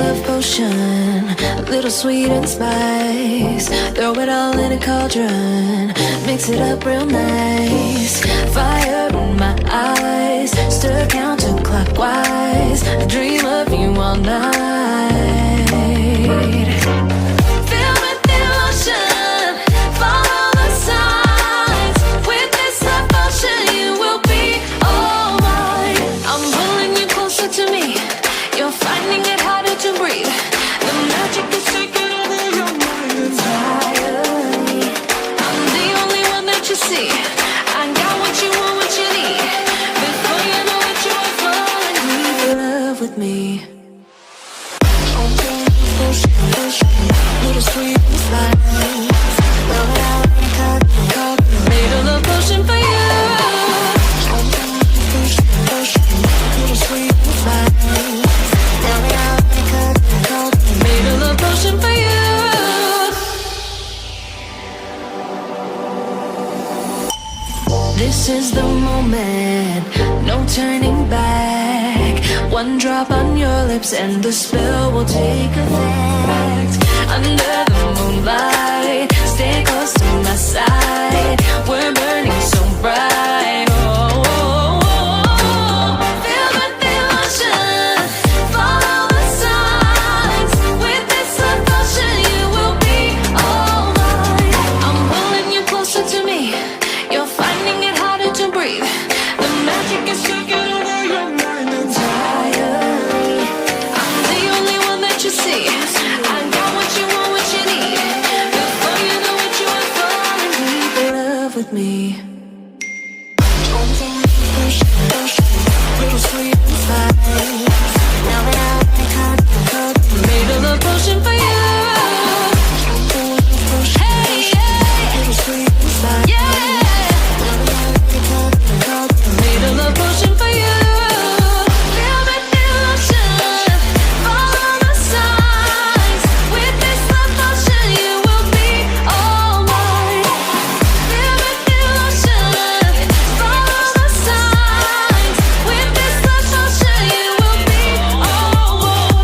love potion, a little sweet and spice. Throw it all in a cauldron, mix it up real nice. Fire in my eyes, stir counterclockwise. I dream of you all night. Filled with emotion, follow the signs. With this love potion, you will be all mine. I'm pulling you closer to me. You're finding it harder to breathe. The magic is taking over your mind entirely. I'm the only one that you see. I got what you want, what you need. Before you know it, you are falling deep in love with me. Little sweet and spice. Made a love potion for you. Little sweet and spice. Made a love potion for you. This is the moment, no turning back. One drop on your lips and the spell will take effect. Under the moonlight, stay close to my side. We're burning so bright. Oh, oh, oh. Filled with emotion, follow the signs. With this love potion, you will be all mine. I'm pulling you closer to me. You're finding it harder to breathe. The magic is taking over your mind entirely. I'm the only one that you see. I got what you want, what you need. Before you know it, you are falling deep in love with me. Little sweet and spice. Made a love potion for you. Hey, yeah. Little sweet and spice. Yeah. Made a love potion for you. Filled with emotion, follow the signs. With this love potion, you will be all mine. Filled with emotion, follow the signs. With this love potion, you will be all mine.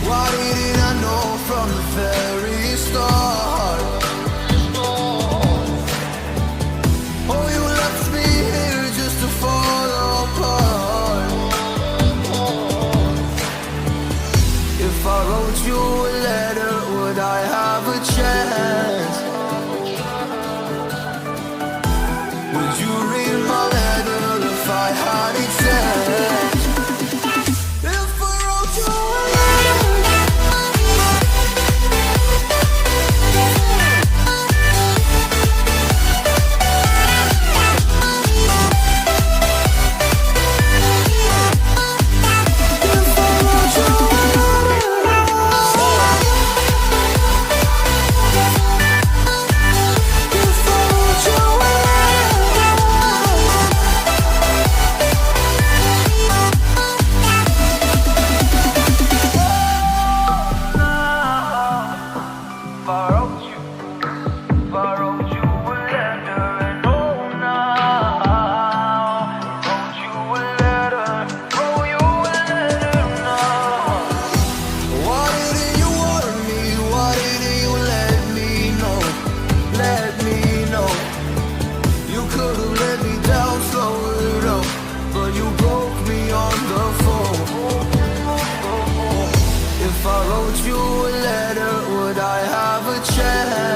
Why didn't I know from the very start? Oh, you left me here just to fall apart. If I wrote you a letter, would I have a chance? Would you read my letter if I had a chance? If I wrote you a if I wrote you a letter, would I have a chance?